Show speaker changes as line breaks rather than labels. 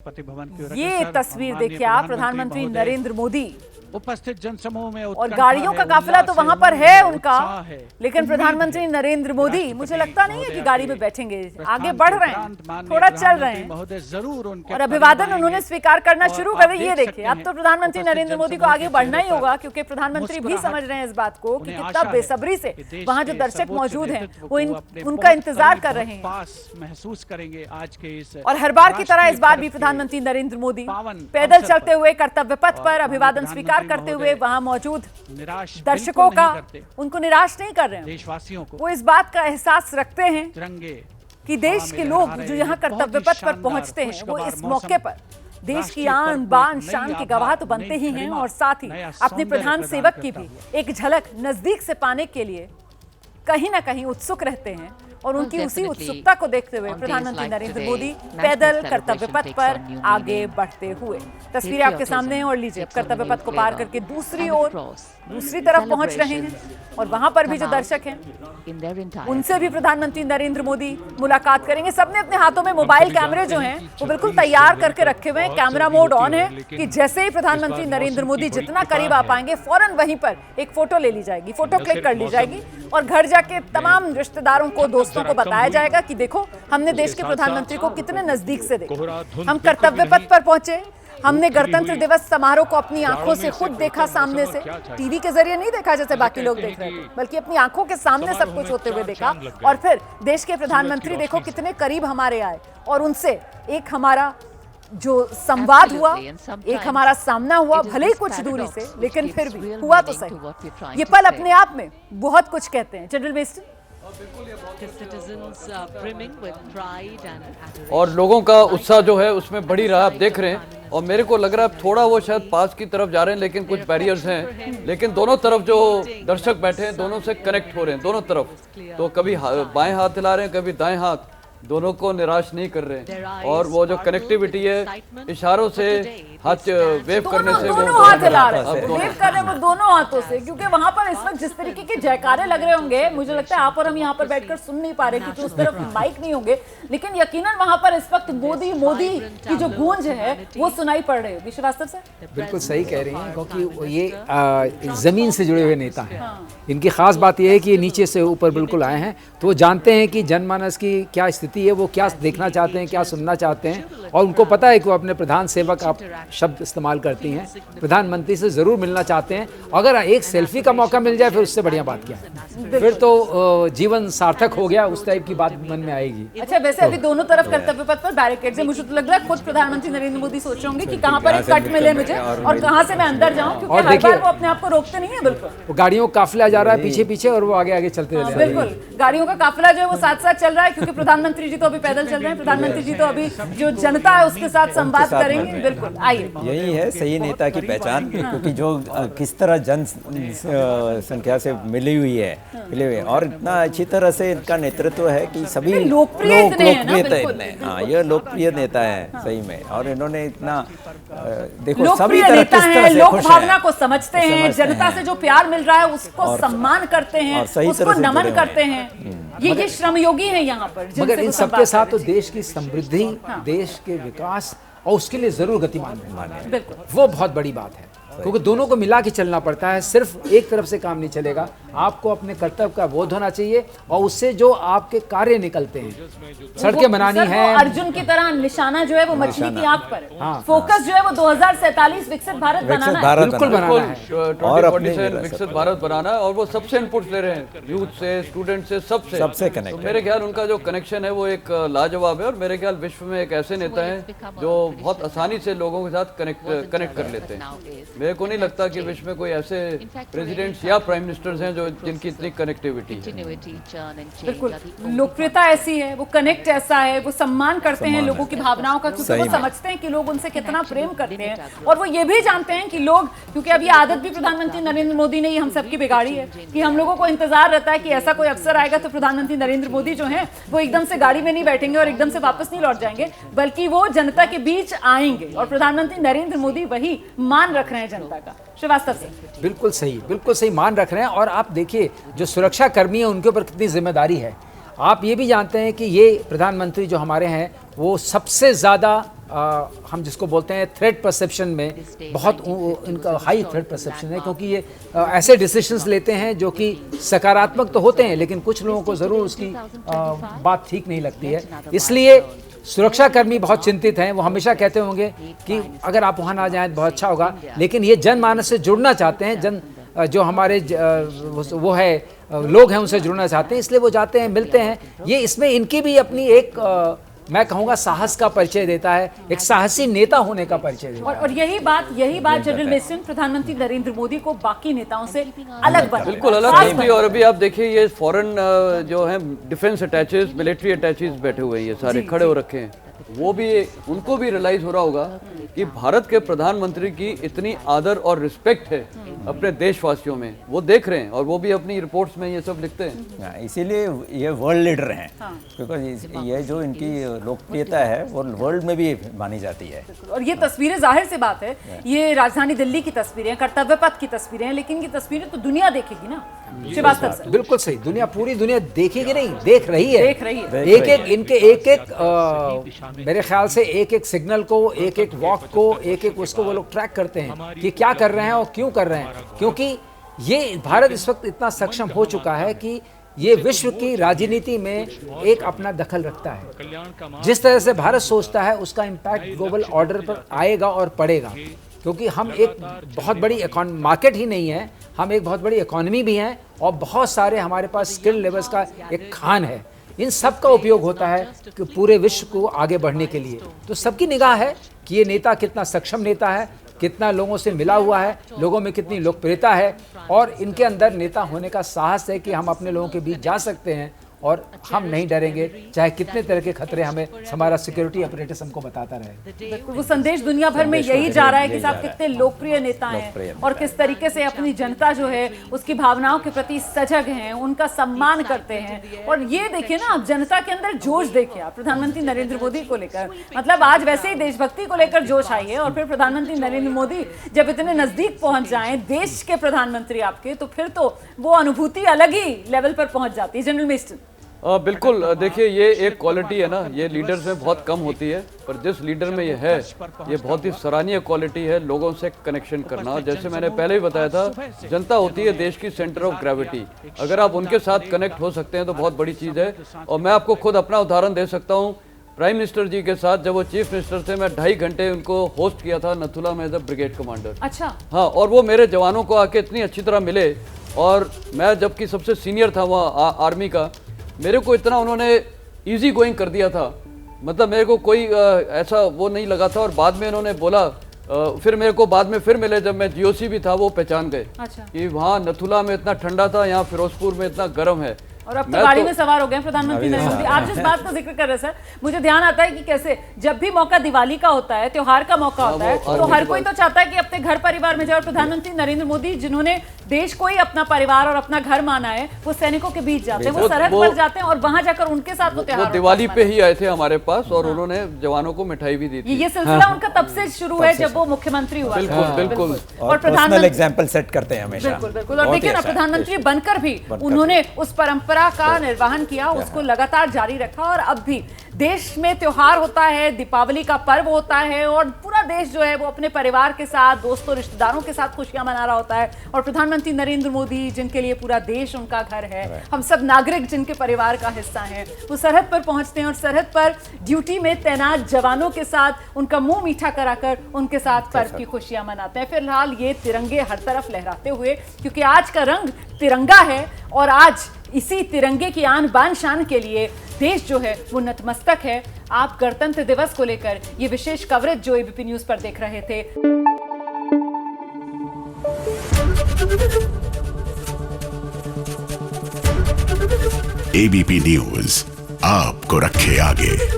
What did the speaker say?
राष्ट्रपति भवन की
ये तस्वीर देखिए आप, प्रधानमंत्री नरेंद्र मोदी
उपस्थित जनसमूह में
और गाड़ियों का काफिला तो वहां पर है उनका, लेकिन प्रधानमंत्री नरेंद्र मोदी मुझे लगता नहीं है कि गाड़ी में बैठेंगे, आगे बढ़ रहे हैं, थोड़ा चल रहे हैं
जरूर
और अभिवादन उन्होंने स्वीकार करना शुरू कर दिया। ये देखिए अब तो प्रधानमंत्री नरेंद्र मोदी को आगे बढ़ना ही होगा, क्योंकि प्रधानमंत्री भी समझ रहे हैं इस बात को कि कितना बेसब्री से वहां जो दर्शक मौजूद हैं वो उनका इंतजार कर रहे हैं
महसूस करेंगे आज के इस।
और हर बार की तरह इस बार भी प्रधानमंत्री नरेंद्र मोदी पैदल चलते हुए कर्तव्य पथ पर अभिवादन स्वीकार करते हुए वहां मौजूद दर्शकों का उनको निराश नहीं कर रहे हैं।
देशवासियों को
वो इस बात का एहसास रखते हैं
तिरंगे
कि देश के लोग जो यहाँ कर्तव्य पथ पर पहुंचते हैं वो इस मौके पर देश की आन बान शान के गवाह तो बनते ही हैं और साथ ही अपने प्रधान सेवक की भी एक झलक नजदीक से पाने के लिए कहीं ना कहीं उत्सुक रहते हैं। और उनकी उसी उत्सुकता को देखते हुए प्रधानमंत्री नरेंद्र मोदी पैदल कर्तव्य पथ पर आगे बढ़ते हुए तस्वीरें आपके सामने हैं। और लीजिए अब कर्तव्य पथ को पार करके दूसरी तरफ पहुंच रहे हैं और वहां पर भी जो दर्शक हैं उनसे भी प्रधानमंत्री नरेंद्र मोदी मुलाकात करेंगे। सबने अपने हाथों में मोबाइल कैमरे जो हैं वो बिल्कुल तैयार करके रखे हुए हैं, कैमरा मोड ऑन है कि जैसे ही प्रधानमंत्री नरेंद्र मोदी जितना करीब आ पाएंगे फौरन वहीं पर एक फोटो ले ली जाएगी, फोटो क्लिक कर ली जाएगी और घर जाके तमाम रिश्तेदारों को दोस्तों को बताया जाएगा कि देखो हमने देश के प्रधानमंत्री को कितने नजदीक से देखा, हम कर्तव्य पथ पर पहुंचे, हमने गणतंत्र दिवस समारोह को अपनी आंखों से खुद देखा, सामने से, टीवी के जरिए नहीं देखा जैसे बाकी लोग देख रहे थे, बल्कि अपनी आंखों के सामने सब कुछ होते हुए देखा। और फिर देश के प्रधानमंत्री देखो कितने करीब हमारे आए और उनसे एक हमारा जो संवाद हुआ, एक हमारा सामना हुआ, भले ही कुछ दूरी से, लेकिन फिर भी हुआ तो सही। ये पल अपने आप में बहुत कुछ कहते हैं। जनरल बेस्टन,
और लोगों का उत्साह जो है उसमें बढ़ी रहा, आप देख रहे हैं। और मेरे को लग रहा है थोड़ा वो शायद पास की तरफ जा रहे हैं, लेकिन कुछ बैरियर्स हैं, लेकिन दोनों तरफ जो दर्शक बैठे हैं दोनों से कनेक्ट हो रहे हैं, दोनों तरफ। तो कभी बाएं हाथ हिला रहे हैं, कभी दाएं हाथ, दोनों को निराश नहीं कर रहे हैं। और वो जो कनेक्टिविटी है, इशारों से, हाथ वेव करने से,
दोनों हाथ हिला रहे हैं, वेव कर रहे हैं वो दोनों हाथों से, क्योंकि वहां पर इस वक्त जिस तरीके के जयकारे लग रहे होंगे, मुझे लगता है आप और हम यहाँ पर बैठकर सुन नहीं पा रहे क्योंकि उस तरफ माइक नहीं होंगे, लेकिन यकीनन वहां पर इस वक्त मोदी मोदी की जो गूंज है वो सुनाई पड़ रही है। श्रीवास्तव सर
बिल्कुल सही कह रही हैं, क्योंकि ये जमीन से जुड़े हुए नेता हैं। इनकी खास बात यह है कि नीचे से ऊपर बिल्कुल आए हैं, तो वो जानते हैं कि जनमानस की क्या स्थिति है, वो क्या देखना चाहते हैं, क्या सुनना चाहते हैं, और उनको पता है कि वो अपने प्रधान सेवक आप शब्द इस्तेमाल करती हैं, प्रधानमंत्री से ज़रूर मिलना चाहते हैं। अगर एक सेल्फी का मौका मिल जाए फिर उससे बढ़िया बात क्या है, फिर तो जीवन सार्थक हो गया, उस टाइप की बात मन में आएगी।
अच्छा, वैसे अभी दोनों तरफ कर्तव्य पथ पर बैरिकेड है, मुझे तो लग रहा है खुद प्रधानमंत्री नरेंद्र मोदी सोच रहे होंगे कि कहां पर एक कट मिले मुझे और कहां से मैं अंदर जाऊं, क्योंकि हर बार वो अपने आप को रोकते नहीं है। बिल्कुल
वो गाड़ियों का काफिला जा रहा है पीछे पीछे और वो आगे आगे चलते जा रहे हैं।
बिल्कुल गाड़ियों का काफिला जो है वो साथ साथ चल रहा है, क्योंकि प्रधानमंत्री जी तो अभी पैदल चल रहे हैं, प्रधानमंत्री जी तो अभी जो जनता है उसके साथ संवाद करेंगे। बिल्कुल, आइए,
यही है सही नेता की पहचान, क्योंकि जो किस तरह जन संख्या से मिली हुई है और इतना अच्छी तरह से इनका नेतृत्व है कि सभी
लोकप्रिय
इतने, हाँ ये लोकप्रिय नेता है सही में। और इन्होंने इतना देखो सभी तरह किस तरह से
लोक भावना को समझते हैं, जनता से जो प्यार मिल रहा है उसको सम्मान करते हैं, उसको नमन करते हैं। ये श्रमयोगी है यहाँ पर।
मगर इन सबके साथ तो देश की समृद्धि, देश के विकास और उसके लिए जरूर गतिमान है, वो बहुत बड़ी बात है, क्योंकि दोनों को मिला के चलना पड़ता है। सिर्फ एक तरफ से काम नहीं चलेगा, आपको अपने कर्तव्य का बोध होना चाहिए और उससे जो आपके कार्य निकलते हैं, सड़कें बनानी है,
अर्जुन की तरह निशाना जो है वो मछली की आंख पर है। फोकस जो है वो 2047 विकसित भारत बनाना है,
बिल्कुल बनाना है,
और अपने विकसित भारत बनाना है। और वो सबसे इनपुट ले रहे हैं, यूथ से, स्टूडेंट से, सबसे कनेक्ट। तो मेरे ख्याल उनका जो कनेक्शन है वो एक लाजवाब है, और मेरे ख्याल विश्व में एक ऐसे नेता हैं जो बहुत आसानी से लोगों के साथ कनेक्ट कर लेते हैं। मेरे को नहीं लगता कि विश्व में कोई ऐसे प्रेसिडेंट्स या प्राइम मिनिस्टर्स हैं जो जिनकी इतनी कनेक्टिविटी है।
बिल्कुल, लोकप्रियता ऐसी है, वो कनेक्ट ऐसा है, वो सम्मान करते हैं लोगों की भावनाओं का, क्योंकि वो समझते हैं कि लोग उनसे कितना प्रेम करते हैं। और वो ये भी जानते हैं कि लोग, क्योंकि अब ये आदत भी प्रधानमंत्री नरेंद्र मोदी ने ही हम सबकी बिगाड़ी है कि हम लोगों को इंतजार रहता है कि ऐसा कोई अवसर आएगा तो प्रधानमंत्री नरेंद्र मोदी जो है वो एकदम से गाड़ी में नहीं बैठेंगे और एकदम से वापस नहीं लौट जाएंगे, बल्कि वो जनता के बीच आएंगे। और प्रधानमंत्री नरेंद्र मोदी वही मान रख रहे हैं जनता का। श्रीवास्तव से
बिल्कुल सही मान रख रहे हैं। और आप देखिए जो सुरक्षा कर्मी है उनके ऊपर कितनी जिम्मेदारी है। आप ये भी जानते हैं कि ये प्रधानमंत्री जो हमारे हैं वो सबसे ज़्यादा हम जिसको बोलते हैं थ्रेट परसेप्शन में बहुत इनका हाई थ्रेट परसेप्शन है, क्योंकि ये ऐसे डिसीजंस लेते हैं जो कि सकारात्मक तो होते हैं, लेकिन कुछ लोगों को ज़रूर उसकी बात ठीक नहीं लगती है। इसलिए सुरक्षाकर्मी बहुत चिंतित हैं। वो हमेशा कहते होंगे कि अगर आप वहाँ ना जाएं तो बहुत अच्छा होगा, लेकिन ये जनमानस से जुड़ना चाहते हैं, जो हमारे वो है लोग हैं उनसे जुड़ना चाहते हैं, इसलिए वो जाते हैं, मिलते हैं। ये इसमें इनकी भी अपनी एक मैं कहूँगा साहस का परिचय देता है, एक साहसी नेता होने का परिचय देता है।
और यही बात जनरल मेसन प्रधानमंत्री नरेंद्र मोदी को बाकी नेताओं से अलग बनाती है।
बिल्कुल अलग नहीं थी। और अभी आप देखिए ये फॉरेन जो है डिफेंस अटैचेस, मिलिट्री अटैचेस बैठे हुए हैं, ये सारे खड़े हो रखे हैं। वो भी, उनको भी रियलाइज हो रहा होगा कि भारत के प्रधानमंत्री की इतनी आदर और रिस्पेक्ट है अपने देशवासियों में, वो देख रहे हैं और वो भी अपनी रिपोर्ट्स में ये सब लिखते हैं।
इसीलिए ये वर्ल्ड लीडर हैं, क्योंकि ये जो इनकी लोकप्रियता है वो वर्ल्ड में भी मानी जाती है।
और ये तस्वीरें, जाहिर सी बात है, ये राजधानी दिल्ली की तस्वीरें, कर्तव्य पथ की तस्वीरें हैं, लेकिन ये तस्वीरें तो दुनिया देखेगी ना। श्रीवास्तव सर,
बिल्कुल सही, दुनिया, पूरी दुनिया देखेगी नहीं, देख रही है। एक इनके एक मेरे ख्याल से एक सिग्नल को, एक वॉक को, एक उसको वो लोग ट्रैक करते हैं कि क्या कर रहे हैं और क्यों कर रहे हैं, क्योंकि ये भारत इस वक्त इतना सक्षम हो चुका है कि ये विश्व की राजनीति में एक अपना दखल रखता है। जिस तरह से भारत सोचता है उसका इम्पैक्ट ग्लोबल ऑर्डर पर आएगा और पड़ेगा, क्योंकि हम एक बहुत बड़ी मार्केट ही नहीं है, हम एक बहुत बड़ी इकोनॉमी भी हैं और बहुत सारे हमारे पास स्किल लेवल्स का एक खान है। इन सब का उपयोग होता है कि पूरे विश्व को आगे बढ़ने के लिए। तो सबकी निगाह है कि ये नेता कितना सक्षम नेता है, कितना लोगों से मिला हुआ है, लोगों में कितनी लोकप्रियता है, और इनके अंदर नेता होने का साहस है कि हम अपने लोगों के बीच जा सकते हैं और हम नहीं डरेंगे, चाहे कितने तरह के खतरे हमें हमारा सिक्योरिटी अपरेटस हमको बताता रहे।
वो संदेश दुनिया भर में यही जा रहा है कि साहब कितने लोकप्रिय नेता हैं और किस तरीके से अपनी जनता जो है उसकी भावनाओं के प्रति सजग हैं, उनका सम्मान करते हैं। और ये देखिए ना, आप जनता के अंदर जोश देखिए, आप प्रधानमंत्री नरेंद्र मोदी को लेकर, मतलब आज वैसे ही देशभक्ति को लेकर जोश आई है, और फिर प्रधानमंत्री नरेंद्र मोदी जब इतने नजदीक पहुंच जाए देश के प्रधानमंत्री आपके, तो फिर तो वो अनुभूति अलग ही लेवल पर पहुंच जाती है। जनरल मेस्टन,
बिल्कुल, देखिए ये एक क्वालिटी है ना, ये लीडर्स में बहुत कम होती है, पर जिस लीडर में ये है, ये बहुत ही सराहनीय क्वालिटी है, लोगों से कनेक्शन करना। जैसे मैंने पहले ही बताया था, जनता होती है देश की सेंटर ऑफ ग्रेविटी। अगर आप उनके साथ कनेक्ट हो सकते हैं तो बहुत बड़ी चीज़ है। और मैं आपको खुद अपना उदाहरण दे सकता हूँ, प्राइम मिनिस्टर जी के साथ जब वो चीफ मिनिस्टर थे, मैं 2.5 घंटे उनको होस्ट किया था नथुला में एज अ ब्रिगेड कमांडर।
अच्छा,
हाँ, और वो मेरे जवानों को आके इतनी अच्छी तरह मिले, और मैं जबकि सबसे सीनियर था वहाँ आर्मी का, मेरे को इतना उन्होंने इजी गोइंग कर दिया था, मतलब मेरे को कोई ऐसा वो नहीं लगा था। और बाद में उन्होंने बोला, फिर मेरे को बाद में फिर मिले जब मैं जीओसी भी था, वो पहचान गए कि वहाँ नथुला में इतना ठंडा था, यहाँ फिरोजपुर में इतना गर्म है।
और अब तो गाड़ी में सवार हो गए प्रधानमंत्री नरेंद्र मोदी। आप जिस बात का जिक्र कर रहे हैं सर, मुझे ध्यान आता है कि कैसे जब भी मौका दिवाली का होता है, त्योहार का मौका होता है, तो हर कोई तो चाहता है कि अपने घर परिवार में जाए। और प्रधानमंत्री नरेंद्र मोदी, जिन्होंने देश को ही अपना परिवार और अपना घर माना है, वो सैनिकों के बीच जाते हैं, वो सरहद पर जाते हैं और वहां जाकर उनके साथ वो त्योहार,
दिवाली पे ही आए थे हमारे पास, और उन्होंने जवानों को मिठाई भी दी थी।
ये सिलसिला उनका तब से शुरू है जब वो मुख्यमंत्री हुआ।
बिल्कुल।
और प्रधानमंत्री एग्जाम्पल सेट करते हैं हमेशा।
बिल्कुल। और देखिए ना, प्रधानमंत्री बनकर भी उन्होंने उस परंपरा का निर्वहन किया, उसको लगातार जारी रखा। और अब भी देश में त्योहार होता है, दीपावली का पर्व होता है, और पूरा देश जो है वो अपने परिवार के साथ, दोस्तों रिश्तेदारों के साथ खुशियां मना रहा होता है। और प्रधानमंत्री नरेंद्र मोदी, जिनके लिए पूरा देश उनका घर है, हम सब नागरिक जिनके परिवार का हिस्सा हैं, वो सरहद पर पहुंचते हैं और सरहद पर ड्यूटी में तैनात जवानों के साथ उनका मुंह मीठा कराकर उनके साथ पर्व की खुशियां मनाते हैं। फिलहाल ये तिरंगे हर तरफ लहराते हुए, क्योंकि आज का रंग तिरंगा है, और आज इसी तिरंगे की आन बान शान के लिए देश जो है वो नतमस्तक है। आप गणतंत्र दिवस को लेकर ये विशेष कवरेज जो एबीपी न्यूज पर देख रहे थे।
एबीपी न्यूज आपको रखे आगे।